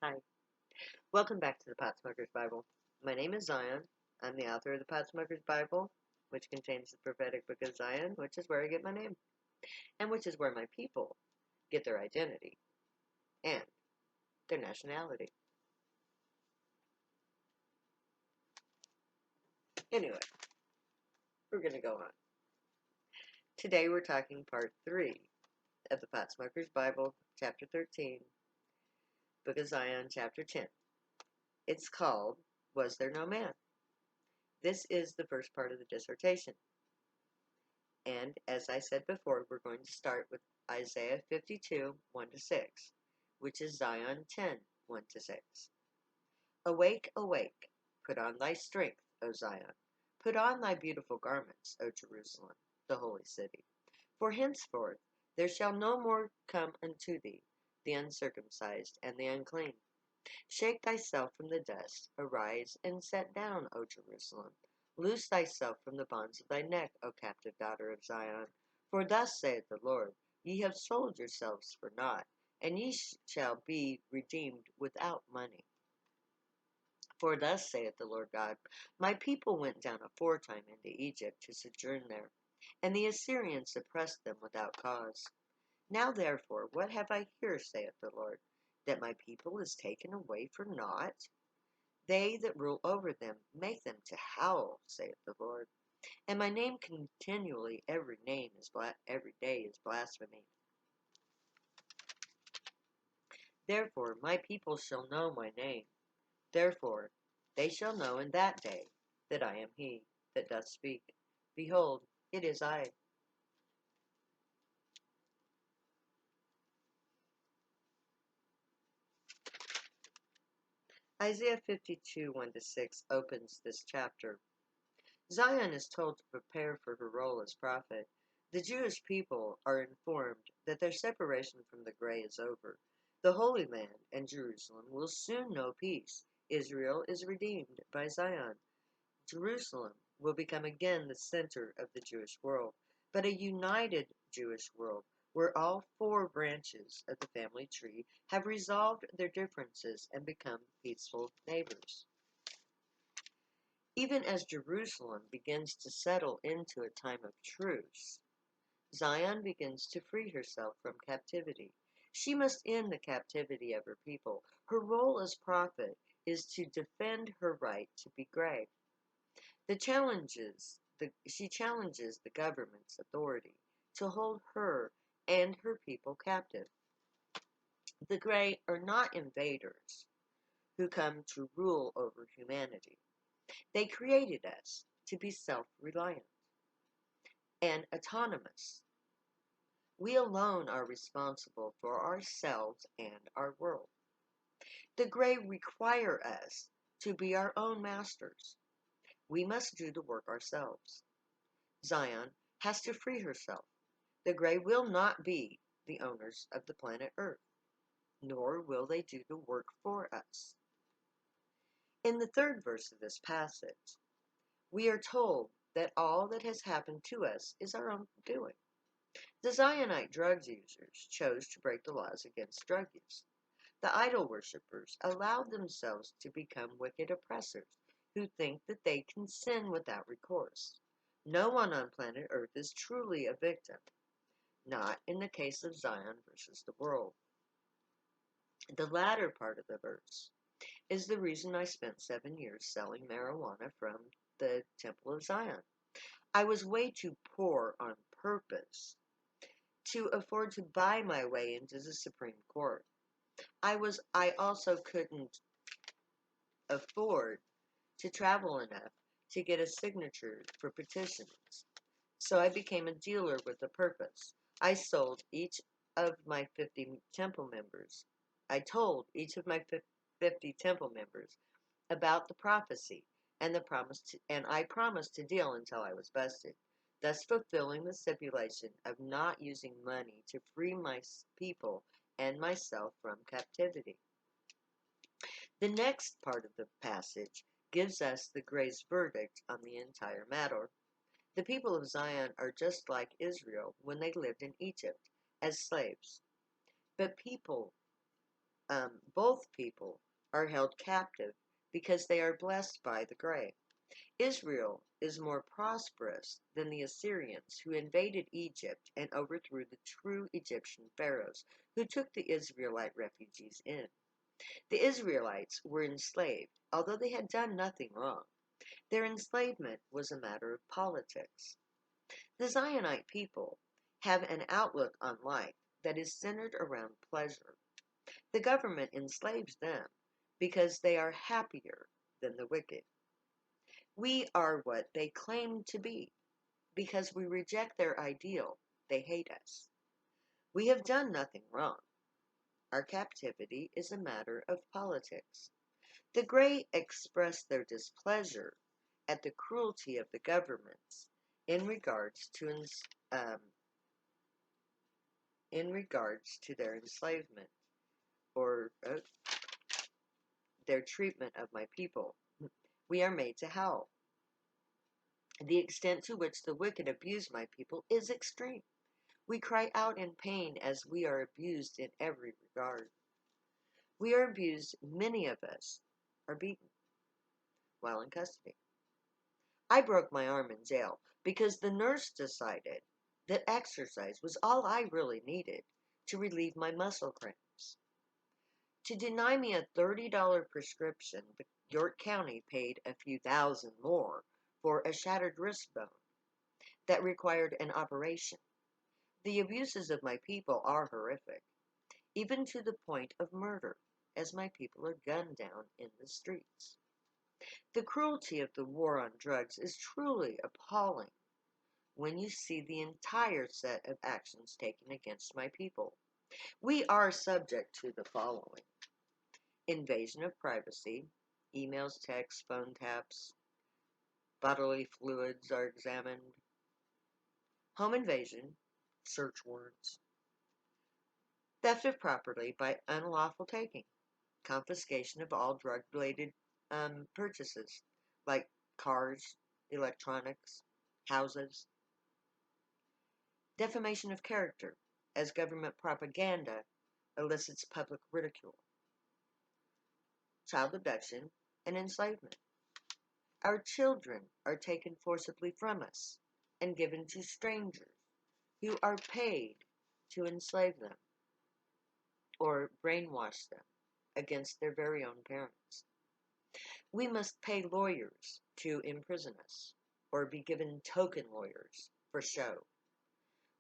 Hi. Welcome back to the Pot Smoker's Bible. My name is Zion. I'm the author of the Pot Smoker's Bible, which contains the prophetic book of Zion, which is where I get my name, and which is where my people get their identity and their nationality. Anyway, we're going to go on. Today we're talking part 3 of the Pot Smoker's Bible, chapter 13, book of Zion, chapter 10. It's called, Was There No Man? This is the first part of the dissertation. And as I said before, we're going to start with Isaiah 52, 1 to 6, which is Zion 10, 1 to 6. Awake, awake, put on thy strength, O Zion. Put on thy beautiful garments, O Jerusalem, the holy city. For henceforth there shall no more come unto thee the uncircumcised and the unclean. Shake thyself from the dust, arise and set down, O Jerusalem. Loose thyself from the bonds of thy neck, O captive daughter of Zion. For thus saith the Lord, Ye have sold yourselves for naught, and ye shall be redeemed without money. For thus saith the Lord God, My people went down aforetime into Egypt to sojourn there, and the Assyrians oppressed them without cause. Now therefore, what have I here, saith the Lord, that my people is taken away for naught? They that rule over them make them to howl, saith the Lord. And my name continually every day is blasphemy. Therefore my people shall know my name. Therefore they shall know in that day that I am he that doth speak. Behold, it is I. Isaiah 52, 1 to 6 opens this chapter. Zion is told to prepare for her role as prophet. The Jewish people are informed that their separation from the gray is over. The Holy Land and Jerusalem will soon know peace. Israel is redeemed by Zion. Jerusalem will become again the center of the Jewish world, but a united Jewish world where all four branches of the family tree have resolved their differences and become peaceful neighbors. Even as Jerusalem begins to settle into a time of truce, Zion begins to free herself from captivity. She must end the captivity of her people. Her role as prophet is to defend her right to be gray. She challenges the government's authority to hold her and her people captive. The gray are not invaders who come to rule over humanity. They created us to be self-reliant and autonomous. We alone are responsible for ourselves and our world. The gray require us to be our own masters. We must do the work ourselves. Zion has to free herself. The gray will not be the owners of the planet Earth, nor will they do the work for us. In the third verse of this passage, we are told that all that has happened to us is our own doing. The Zionite drug users chose to break the laws against drug use. The idol worshippers allowed themselves to become wicked oppressors who think that they can sin without recourse. No one on planet Earth is truly a victim, not in the case of Zion versus the world. The latter part of the verse is the reason I spent 7 years selling marijuana from the Temple of Zion. I was way too poor on purpose to afford to buy my way into the Supreme Court. I also couldn't afford to travel enough to get a signature for petitions. So I became a dealer with a purpose. I sold each of my 50 temple members. I told each of my 50 temple members about the prophecy and I promised to deal until I was busted, thus fulfilling the stipulation of not using money to free my people and myself from captivity. The next part of the passage gives us the grace verdict on the entire matter. The people of Zion are just like Israel when they lived in Egypt as slaves. But people both people are held captive because they are blessed by the gray. Israel is more prosperous than the Assyrians who invaded Egypt and overthrew the true Egyptian pharaohs who took the Israelite refugees in. The Israelites were enslaved, although they had done nothing wrong. Their enslavement was a matter of politics. The Zionite people have an outlook on life that is centered around pleasure. The government enslaves them because they are happier than the wicked. We are what they claim to be. Because we reject their ideal, they hate us. We have done nothing wrong. Our captivity is a matter of politics. The Gray express their displeasure at the cruelty of the governments in regards to um, their enslavement or their treatment of my people. We are made to howl. The extent to which the wicked abuse my people is extreme. We cry out in pain as we are abused in every regard. We are abused, many of us are beaten while in custody. I broke my arm in jail because the nurse decided that exercise was all I really needed to relieve my muscle cramps. To deny me a $30 prescription, York County paid a few thousand more for a shattered wrist bone that required an operation. The abuses of my people are horrific, even to the point of murder, as my people are gunned down in the streets. The cruelty of the war on drugs is truly appalling when you see the entire set of actions taken against my people. We are subject to the following: invasion of privacy, emails, texts, phone taps, bodily fluids are examined, home invasion, search warrants, theft of property by unlawful taking, confiscation of all drug-related purchases, like cars, electronics, houses, defamation of character, as government propaganda elicits public ridicule, child abduction, and enslavement. Our children are taken forcibly from us and given to strangers who are paid to enslave them or brainwash them against their very own parents. We must pay lawyers to imprison us or be given token lawyers for show.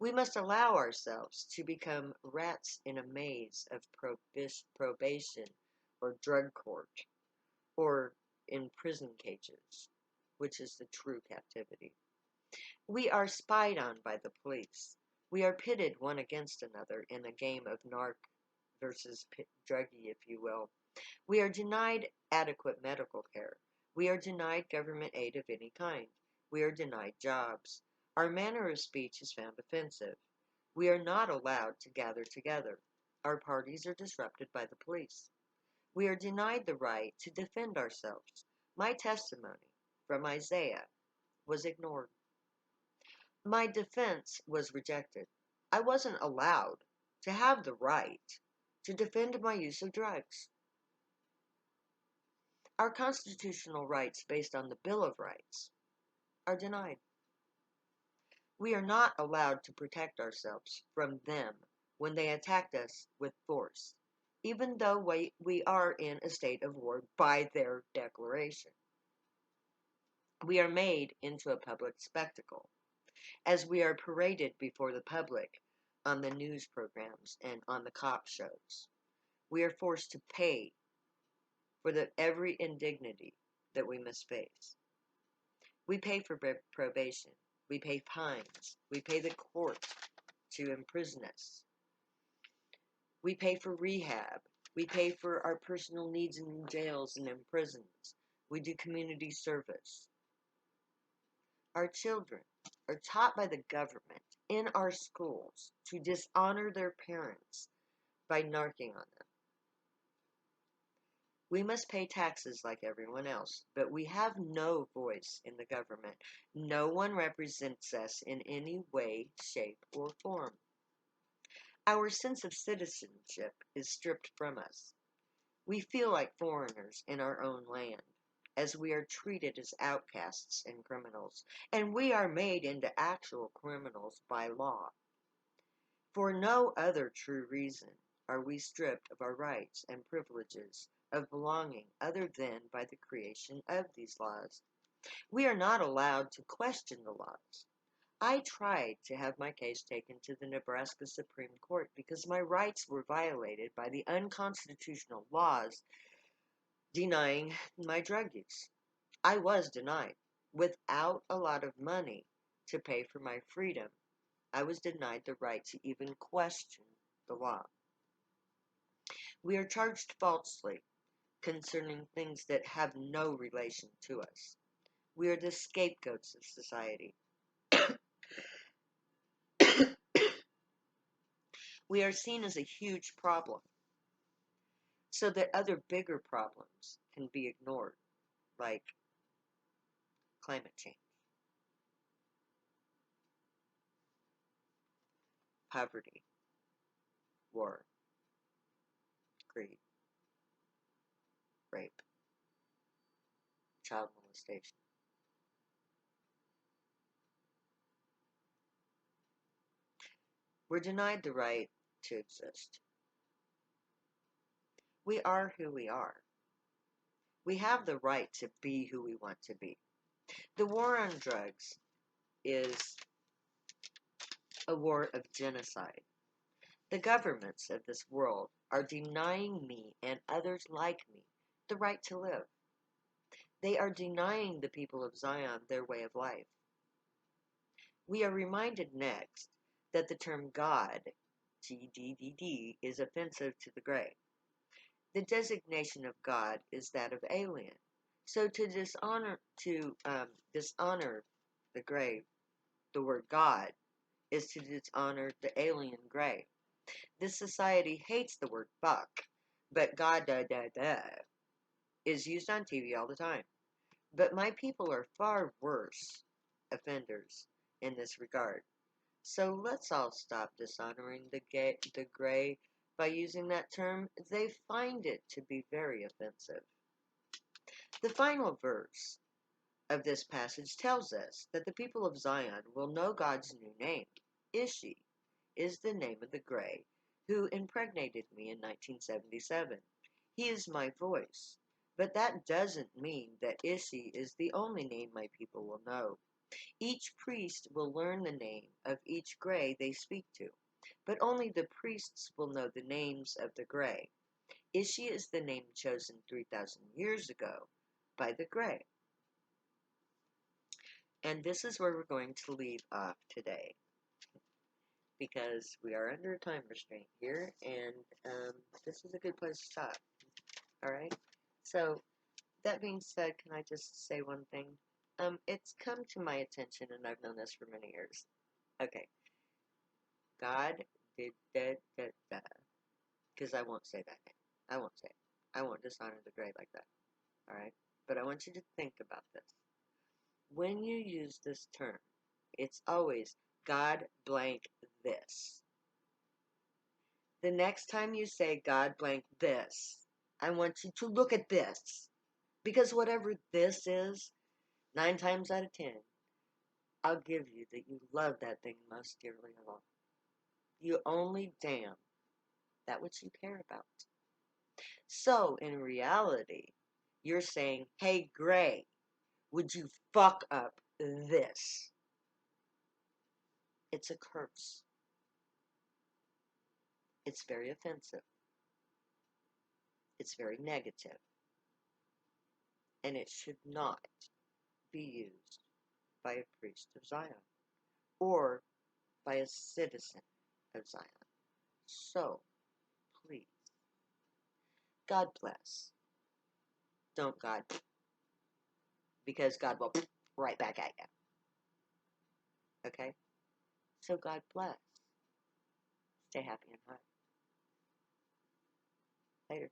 We must allow ourselves to become rats in a maze of probation or drug court or in prison cages, which is the true captivity. We are spied on by the police. We are pitted one against another in a game of narc versus druggie, if you will. We are denied adequate medical care. We are denied government aid of any kind. We are denied jobs. Our manner of speech is found offensive. We are not allowed to gather together. Our parties are disrupted by the police. We are denied the right to defend ourselves. My testimony from Isaiah was ignored. My defense was rejected. I wasn't allowed to have the right to defend my use of drugs. Our constitutional rights based on the Bill of Rights are denied. We are not allowed to protect ourselves from them when they attacked us with force, even though we are in a state of war by their declaration. We are made into a public spectacle, as we are paraded before the public on the news programs and on the cop shows. We are forced to pay for every indignity that we must face. We pay for probation. We pay fines. We pay the court to imprison us. We pay for rehab. We pay for our personal needs in jails and in prisons. We do community service. Our children are taught by the government in our schools to dishonor their parents by narking on them. We must pay taxes like everyone else, but we have no voice in the government. No one represents us in any way, shape, or form. Our sense of citizenship is stripped from us. We feel like foreigners in our own land, as we are treated as outcasts and criminals, and we are made into actual criminals by law. For no other true reason are we stripped of our rights and privileges of belonging other than by the creation of these laws. We are not allowed to question the laws. I tried to have my case taken to the Nebraska Supreme Court because my rights were violated by the unconstitutional laws denying my drug use. I was denied. Without a lot of money to pay for my freedom, I was denied the right to even question the law. We are charged falsely concerning things that have no relation to us. We are the scapegoats of society. We are seen as a huge problem so that other bigger problems can be ignored, like climate change, poverty, war, greed, rape, child molestation. We're denied the right to exist. We are who we are. We have the right to be who we want to be. The war on drugs is a war of genocide. The governments of this world are denying me and others like me the right to live. They are denying the people of Zion their way of life. We are reminded next that the term God, GDDD, is offensive to the gray. The designation of God is that of alien. So to dishonor the gray, the word God, is to dishonor the alien gray. This society hates the word fuck, but God is used on TV all the time. But my people are far worse offenders in this regard. So let's all stop dishonoring the gray by using that term. They find it to be very offensive. The final verse of this passage tells us that the people of Zion will know God's new name. Ishi is the name of the gray who impregnated me in 1977. He is my voice. But that doesn't mean that Ishi is the only name my people will know. Each priest will learn the name of each gray they speak to, but only the priests will know the names of the gray. Ishi is the name chosen 3,000 years ago by the gray. And this is where we're going to leave off today, because we are under a time restraint here, and this is a good place to stop. All right? So, that being said, can I just say one thing? It's come to my attention, and I've known this for many years. Okay. God did da, because I won't say that name. I won't say it. I won't dishonor the gray like that. All right? But I want you to think about this. When you use this term, it's always God blank this. The next time you say God blank this, I want you to look at this. Because whatever this is, 9 times out of 10, I'll give you that you love that thing most dearly of all. You only damn that which you care about. So, in reality, you're saying, hey, Gray, would you fuck up this? It's a curse. It's very offensive. It's very negative. And it should not be used by a priest of Zion or by a citizen of Zion. So, please, God bless. Don't God, because God will right back at you. Okay? So God bless. Stay happy and high. Later.